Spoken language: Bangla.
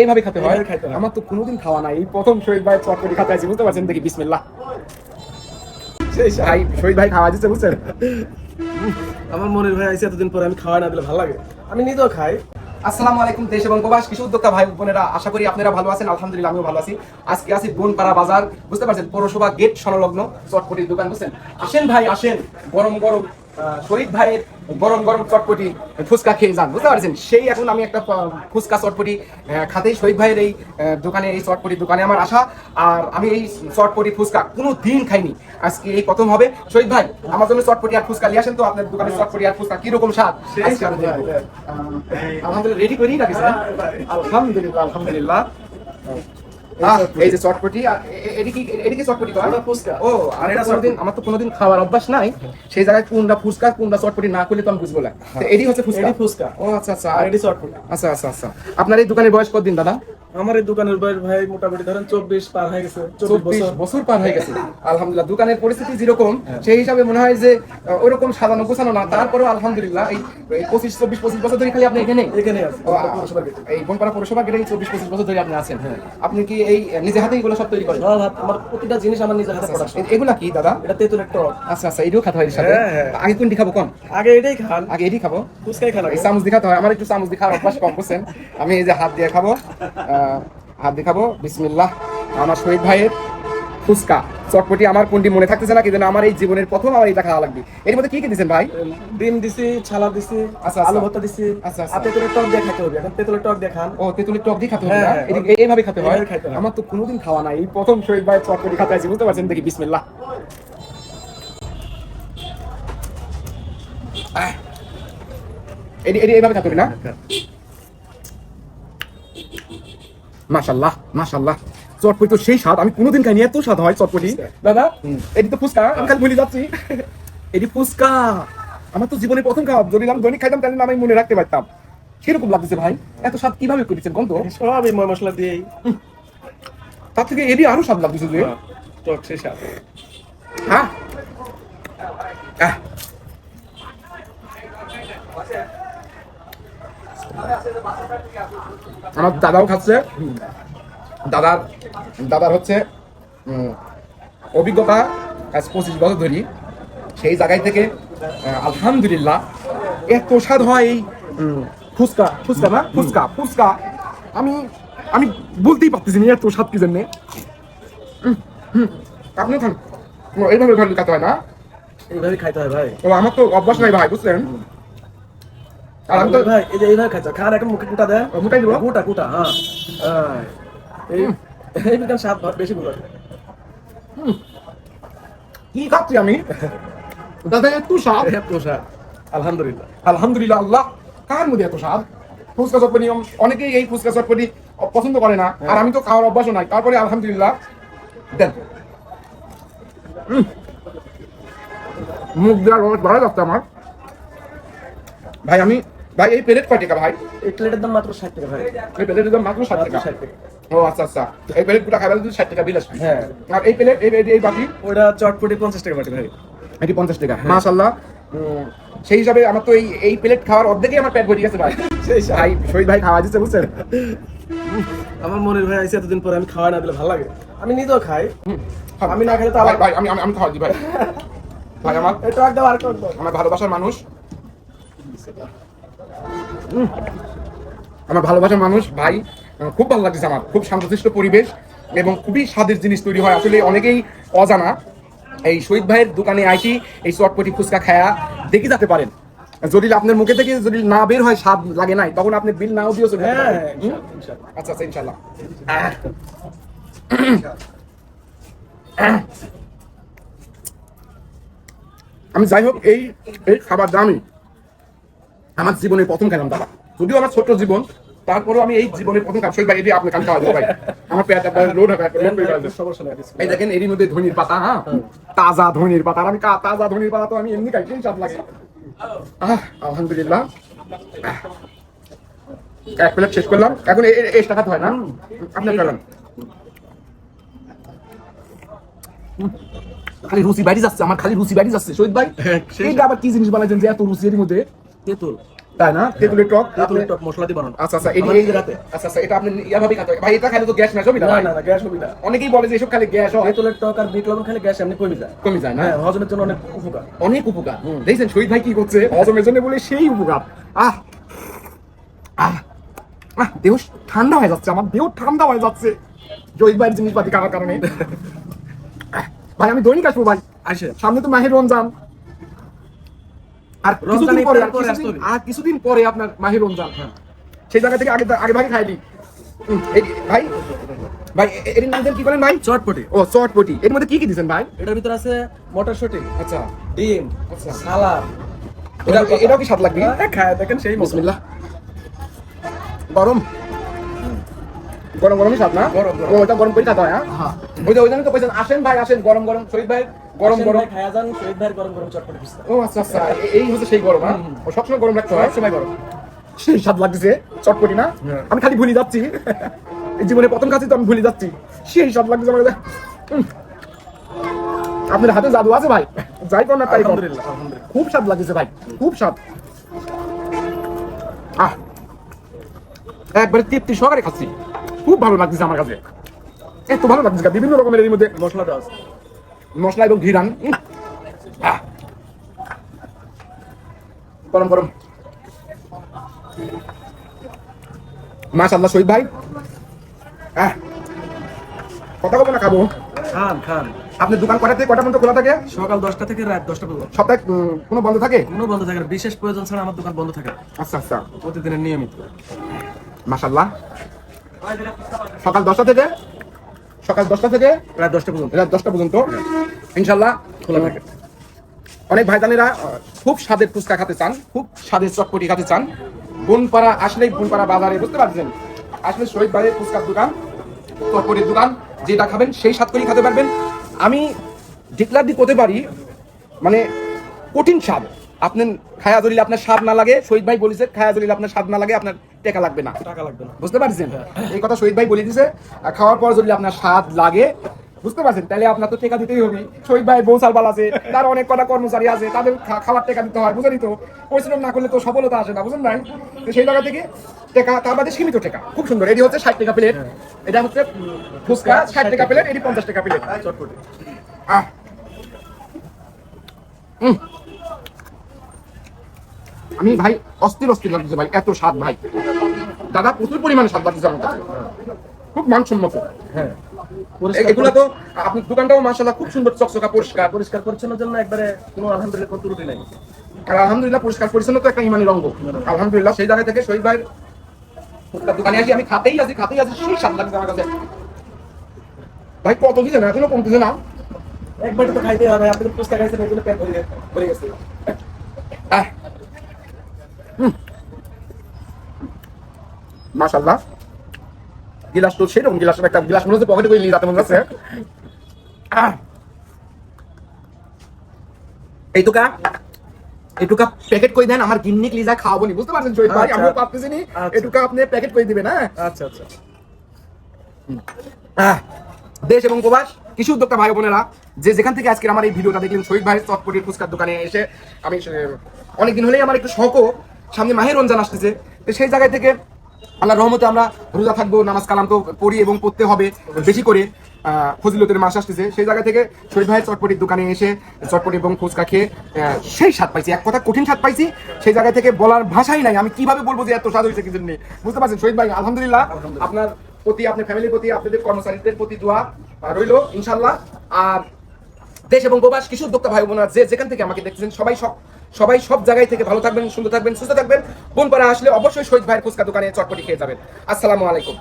এইভাবে খেতে হয়। আমার তো কোনোদিন খাওয়া নাই, এই প্রথম শহীদ ভাই চটপটি খেতে আছি, বুঝতে পারছেন? দেখি বিসমিল্লাহ। ভাই শহীদ ভাই খাওয়া দিচ্ছে, বুঝছেন? আমার মনির ভাই আইসি এতদিন পরে, আমি খাওয়া না দিলে ভালো লাগে, আমি নিজেও খাই। আসসালামু আলাইকুম দেশ এবং প্রবাস কৃষি উদ্যোক্তা ভাই বোনেরা, আশা করি আপনারা ভালো আছেন। আলহামদুলিল্লাহ আমিও ভালো আছি। আজকে আছি বনপাড়া বাজার, বুঝতে পারছেন? পৌরসভা গেট সংলগ্ন চটপটির দোকান, বুঝছেন? আসেন ভাই আসেন, গরম গরম শহীদ ভাইয়ের গরম গরম চটপটি ফুচকা খেয়ে যান, বুঝতে পারছেন? সেই এখন আমি একটা ফুচকা চটপটি খাতেই শহীদ ভাইয়ের এই দোকানে, এই চটপটির দোকানে আমার আসা। আর আমি এই চটপটি ফুচকা কোনো দিন খাইনি, আজকে এই প্রথম হবে। শহীদ ভাই আমার জন্য চটপটি আর ফুচকা নিয়ে আসেন তো। আপনার দোকানে চটপটি আর ফুচকা কিরকম স্বাদ আলহামদুলিল্লাহ রেডি করেই রাখিছেন। আলহামদুলিল্লাহ আলহামদুলিল্লাহ। এই যে চটপটি, এদিকে চটপটি ফুচকা। ও, আর এটা কোনোদিন আমার তো কোনোদিন খাওয়ার অভ্যাস নাই, সেই জায়গায় কোনটা ফুচকা কোনটা চটপটি না করলে তো আমি বুঝবো না। এডি হচ্ছে ফুচকা। ও আচ্ছা আচ্ছা, আর এডি চটপটি। আচ্ছা আচ্ছা আচ্ছা। আপনার এই দোকানের বয়স কতদিন দাদা? আমার এই দোকানের বয়স ভাই মোটামুটি ধরেন 24 পার হয়ে গেছে, 24 বছর পার হয়ে গেছে। আলহামদুলিল্লাহ। দোকানের পরিস্থিতি যেরকম সেই হিসাবে মনে হয় যে ওরকম সাজানো গোছানো না, তারপরেও আলহামদুলিল্লাহ এই 25 বছর ধরে খালি আপনি এখানে আছি। এই বনপাড়া পৌরসভা গেলে 24-25 বছর ধরে আপনি আছেন। আপনি কি এই নিজে হাতে এগুলো সব তৈরি করেন? আমার প্রতিটা জিনিস আমার নিজের হাতে করা। এগুলা কি দাদা? এটা তেঁতুলের টক। আচ্ছা আচ্ছা, এটাও খাতে হয় এর সাথে। আগে কোনটি খাবো কোন? আগে এটাই খান। আগে এটি খাবো, ফুচকাই খান। এই চামচ দিয়ে খাতে হয়। আমার একটু চামচ দিয়ে খাওয়ার অভ্যাস কম, বুঝছেন? আমি এই যে হাত দিয়ে খাবো, হাত দিয়ে খাবো। বিসমিল্লাহ। আমার শহীদ ভাইয়ের ফুচকা চটপটি আমার কোনটি মনে থাকতেছে না, কিন্তু আমার এই জীবনের প্রথম আমার এটা খাওয়া লাগবে। এর মধ্যে কি কি দিচ্ছেন ভাই? ডিম দিছি, ছালা দিছি, আচ্ছা, আলু ভর্তা দিছি। আচ্ছা আচ্ছা। আর তেঁতুলের টক দিয়ে খেতে হবে। এখন তেঁতুলের টক দিয়ে খান। ও, তেঁতুলের টক দিয়ে খেতে হবে হ্যাঁ, না? হ্যাঁ। এইভাবে খেতে হয়। এইভাবে খেতে হয়। আমার তো কোনোদিন খাওয়া নাই, এই প্রথম শহীদ ভাইয়ের চটপটি খেতে আছি, বুঝতে পারছেন? দেখি বিসমিল্লাহ। এইভাবে খেতে হবে না? মাশাআল্লাহ মাশাআল্লাহ, চটপটি তো সেই স্বাদ, আমি কোনোদিন খাইনি এত স্বাদ হয় চটপটি। দাদা এটি তো ফুচকা, আমি খালি ভুলে যাচ্ছি। এটি ফুচকা আমার তো জীবনে প্রথম খাওয়া, যদি আমি দৈনিক খাইতাম তাহলে আমি মনে রাখতে পারতাম। কিরকম লাগতেছে ভাই? এত স্বাদ কিভাবে করেছেন কোন তো? সবই ময় মশলা দিয়েই। তার থেকে এটি আরো স্বাদ লাগতেছে যে। টক সেই স্বাদ। হ্যাঁ, আমার দাদাও খাচ্ছে। দাদার হচ্ছে অভিজ্ঞতা 25 বছর ধরি, সেই জায়গায় থেকে আলহামদুলিল্লাহ এত স্বাদ হয় এই ফুচকা না ফুচকা আমি আমি বলতেই পারতেছি না এত স্বাদ কি জন্যে। আপনি খান, এইভাবে খাতে হয় না? এইভাবে খাইতে হয় ভাই। ও, আমার তো অভ্যাস নাই ভাই, বুঝলেন? আর আমি তো ভাই এই যে এইভাবে খাইতে হয়। খান এখন মুখে কুটা দেয়। মুটাই দিব। কুটা হ্যাঁ। এই বিধান স্বাদ বেশি বোঝায়। কি খাচ্ছি আমি দাদা? এত স্বাদ, এত স্বাদ। আলহামদুলিল্লাহ আলহামদুলিল্লাহ। আল্লাহ, কার মধ্যে এত স্বাদ? ফুচকা চটপটি অনেকেই এই ফুচকা চটপটি পছন্দ করে না, আর আমি তো খাওয়ার অভ্যাসও নাই, তারপরে আলহামদুলিল্লাহ দেন। মুখ দেওয়ার ভালো লাগছে আমার ভাই। ভাই এই প্লেট কয় টাকা ভাই? এই প্লেটের দাম মাত্র 60 টাকা ভাই। এই প্লেটের দাম মাত্র 60 টাকা। 60 টাকা। ও আচ্ছা আচ্ছা, এই প্লেট গুলো খাবেন 60 টাকা বিল আসবে। হ্যাঁ। আর এই প্লেট এই বাকি ওটা চটপটি 50 টাকা বাটি ভাই। এটি 50 টাকা। মাশাআল্লাহ। সেই হিসাবে আমার তো এই প্লেট খাওয়ার অর্ধেকই আমার পেট ভরে গেছে ভাই। ভাই শহীদ ভাই খাওয়া দিচ্ছে, বুঝছেন? আমার মনির ভাই আইসি এতদিন পরে, আমি খাওয়া না দিলে ভালো লাগে, আমি নিজেও খাই। আমি না খেলে তো ভাই ভাই আমি খাওয়া দিই ভাই। ভাই আমার এই টক দাও আর টক দাও। আমার ভালোবাসার মানুষ, আমার ভালোবাসার মানুষ ভাই। খুব ভালো লাগছে আমার, খুব শান্তশিষ্ট পরিবেশ এবং খুবই স্বাদের জিনিস তৈরি হয়। আসলে অনেকেই অজানা, এই শহীদ ভাইয়ের দোকানে আইসি এই চটপটি ফুচকা খায়া দেখে যেতে পারেন। যদি আপনার মুখে থেকে যদি না বের হয়, স্বাদ লাগে নাই, তখন আপনি বিল নাও দিয়েও চলে যেতে পারেন। আচ্ছা আচ্ছা, ইনশাআল্লাহ। আমি যাই হোক, এই খাবার দামি আমার জীবনের প্রথম খেলাম দাদা, যদিও আমার ছোট্ট জীবন, তারপরেও আমি এই জীবনের প্রথম কাজ শহীদ ভাই এটি আপনি কাম খাওয়া দেবো ভাই। আমার পেট লোড হবে। এই দেখেন এরই মধ্যে ধনির পাতা, হ্যাঁ তাজা ধনির পাতা। আর আমি তাজা ধনির পাতা তো আমি এমনি খাই, সেই স্বাদ লাগে। আলহামদুলিল্লাহ। এক প্লেট শেষ করলাম, এখন এক্সট্রা খাতে হয় না? আপনি খেলাম খালি রুচি বাইরে যাচ্ছে, আমার খালি রুচি বাইরে যাচ্ছে। শহীদ ভাই এটা আবার কি জিনিস বানাইছেন যে এত রুচি এর মধ্যে? তেঁতুল। তাই না তেঁতুলের টক তেঁতুলের টক মশলা দিয়ে বানানো। আচ্ছা আচ্ছা আমার নিজের হাতে। আচ্ছা এটা আপনি ইয়াভাবে খাতে হয়। ভাই এটা খাইলে তো গ্যাস ম্যাচ হবে না না ভাই? না না, গ্যাস হবে না। অনেকেই বলে যে এসব খালি গ্যাস হয়, তেঁতুলের টক আর বিট লবণ খেলে গ্যাস এমনি কমে যায়। কমে যায় না? হ্যাঁ, হজমের জন্য অনেক উপকার। অনেক উপকার। দেখছেন শহীদ ভাই কি করছে হজমের জন্য বলে সেই উপকার। আহ আহ আহ দেহ ঠান্ডা হয়ে যাচ্ছে, আমার দেহ ঠান্ডা হয়ে যাচ্ছে শহীদ ভাইয়ের জিনিসপাতি খাওয়ার কারণে। ভাই আমি দৈনিক আসবো ভাই, আসে। সামনে তো মাহের রমজান, আর কিছুদিন রমজান পরে ইফতার পরে আসতে হবে। আর কিছুদিন পরে আপনার মাহের রমজান। সেই জায়গা থেকে আগে ভাগে খাইলি। ভাই ভাই এর নাম কি বলেন ভাই? চটপটি। ও চটপটি, এর মধ্যে কি কি দিবেন ভাই? এটার ভিতর আছে মটরশুঁটি, আচ্ছা ডিম, আচ্ছা। সালাদ। এটাও কি স্বাদ লাগবে? খায় দেখেন সেই মজা। বিসমিল্লাহ। গরম গরম গরমই স্বাদ না? গরম। ও এটা গরম করে খাতে হয়। হ্যাঁ ওই জন্য তো বলছেন আসেন ভাই আসেন, গরম গরম শহীদ ভাই গরম গরম। খায়া যান, শহীদ ভাইয়ের গরম গরম চটপটি পিস্তা। ও আচ্ছা আচ্ছা এই হচ্ছে সেই গরম। হ্যাঁ ও সবসময় গরম রাখতে হয়, সবসময় গরম। সেই স্বাদ লাগছে চটপটি না? আমি খালি ভুলে যাচ্ছি, এই জীবনে প্রথম খাচ্ছি তো আমি ভুলে যাচ্ছি, সেই স্বাদ লাগছে আমার কাছে। আপনার হাতে জাদু আছে ভাই, যাই কোন না তাই কোন। আলহামদুলিল্লাহ, আলহামদুলিল্লাহ। খুব স্বাদ লাগছে ভাই, খুব স্বাদ। আহ একবারে তৃপ্তি সহকারে খাচ্ছি, খুব ভালো লাগছে আমার কাছে, এত ভালো লাগছে। বিভিন্ন রকমের এর মধ্যে মশলা দেওয়া আছে। মশলা এবং ঘি রান। গরম গরম মাশাআল্লাহ শহীদ ভাই। কথা বলবো না খাবো। খান খান। আপনার দোকান কটা থেকে কটা পর্যন্ত খোলা থাকে? সকাল 10টা থেকে রাত 10টা পর্যন্ত। সপ্তাহে কোনো বন্ধ থাকে? কোনো বন্ধ থাকে না, বিশেষ প্রয়োজন ছাড়া আমার দোকান বন্ধ থাকে না। আচ্ছা আচ্ছা প্রতিদিনের নিয়মিত। মাশাআল্লাহ। সকাল 10টা থেকে রাত 10টা পর্যন্ত রাত 10টা পর্যন্ত ইনশাআল্লাহ খোলা থাকে। অনেক ভাইজানেরা খুব স্বাদের ফুচকা খেতে চান, খুব স্বাদের চটপটি খেতে চান, বনপাড়া আসলেই বনপাড়া বাজারে বুঝতে পারছেন, আসলে শহীদ ভাইয়ের ফুচকার দোকান, চটপটির দোকান, যেটা খাবেন সেই স্বাদ করেই খেতে পারবেন। আমি ডিক্লার দিয়ে করতে পারি, মানে কঠিন স্বাদ। আপনি খায়া ধরিলে আপনার স্বাদ না লাগে, শহীদ ভাই বলেছে খায়া ধরিলে আপনার স্বাদ না লাগে, আপনার টাকা লাগবে না। টাকা লাগবে না। বুঝতে পারছেন এই কথা শহীদ ভাই বলে দিছে। খাওয়ার পর যদি আপনার স্বাদ লাগে, বুঝতে পারছেন, তাহলে আপনার তো টাকা দিতেই হবে। শহীদ ভাই বউ সালবাল আছে, তার অনেক কটা কর্মচারী আছে, তাদের খাওয়ার টাকা দিতে হয়, বুঝেনি তো? পরিশ্রম না করলে তো সফলতা আসে না, বুঝলেন ভাই? তো সেই জায়গা থেকে টাকা, তার বাদে সীমিত টাকা। খুব সুন্দর। এটি হচ্ছে 60 টাকা প্লেট, এটা হচ্ছে ফুচকা 60 টাকা প্লেট, এটি 50 টাকা প্লেট চটপটি। আমি ভাই অস্থির লাগছে ভাই, এত স্বাদ ভাই দাদা, প্রচুর পরিমাণে স্বাদ লাগছে আমার কাছে, খুব মানসম্মত। হ্যাঁ, এগুলো তো আপনার দোকানটাও মাশাআল্লাহ খুব সুন্দর, চকচকা, পরিষ্কার। পরিষ্কার পরিচ্ছন্নের জন্য একবারে কোনো আলহামদুলিল্লাহ কোনো ত্রুটি নাই। আর আলহামদুলিল্লাহ পরিষ্কার পরিচ্ছন্ন তো একটা ইমানি রঙ্গ। আলহামদুলিল্লাহ সেই জায়গা থেকে শহীদ ভাইয়ের দোকানে আসি, আমি খাতেই আছি সেই স্বাদ লাগছে আমার কাছে ভাই। কত দিছে না, এখনো কমতেছে না। একবারে তো খাইতে হবে, আপনি তো ফুচকা খাইছেন, এগুলো পেট ভরে গেছে। মাশাআল্লাহ। গিলাস তো সেরকম গিলাস, একটা গিলাস মনে হচ্ছে পকেটে করে নিয়ে যেতে মনে হচ্ছে। এইটুকা প্যাকেট করে দেন, আমার গিন্নি লিজা খাওয়াবো নি, বুঝতে পারছেন শহীদ ভাই? আমিও পারতেছি নি, এইটুকা আপনি প্যাকেট করে দিবেন। হ্যাঁ আচ্ছা আচ্ছা। দেশ এবং প্রবাস কৃষি উদ্যোক্তা ভাই বোনেরা, যে যেখান থেকে আজকে আমার এই ভিডিওটা দেখলেন, শহীদ ভাইয়ের চটপটির ফুচকার দোকানে এসে আমি অনেকদিন হলেই আমার একটু শখ, সামনে মাহের রমজান আসতেছে, তো সেই জায়গায় থেকে আল্লাহর রহমতে আমরা রোজা থাকবো, নামাজ কালাম তো পড়ি এবং পড়তে হবে বেশি করে, ফজিলতের মাস আসতেছে। সেই জায়গা থেকে শহীদ ভাইয়ের চটপটির দোকানে এসে চটপটি এবং ফুচকা খেয়ে সেই স্বাদ পাইছি, এক কথা কঠিন স্বাদ পাইছি। সেই জায়গা থেকে বলার ভাষাই নাই, আমি কিভাবে বলবো যে এত স্বাদ হয়েছে কিছু নেই, বুঝতে পারছেন শহীদ ভাই? আলহামদুলিল্লাহ। আপনার প্রতি, আপনার ফ্যামিলির প্রতি, আপনাদের কর্মচারীদের প্রতি দোয়া রইলো ইনশাল্লাহ। আর দেশ এবং প্রবাস কৃষি উদ্যোক্তা ভাই বোনেরা যে যেখান থেকে আমাকে দেখতেছেন, সবাই সব জায়গায় থেকে ভালো থাকবেন, সুন্দর থাকবেন, সুস্থ থাকবেন। বনপাড়া আসলে অবশ্যই শহীদ ভাইয়ের ফুচকা দোকানে চটপটি খেয়ে যাবেন। আসসালামু আলাইকুম।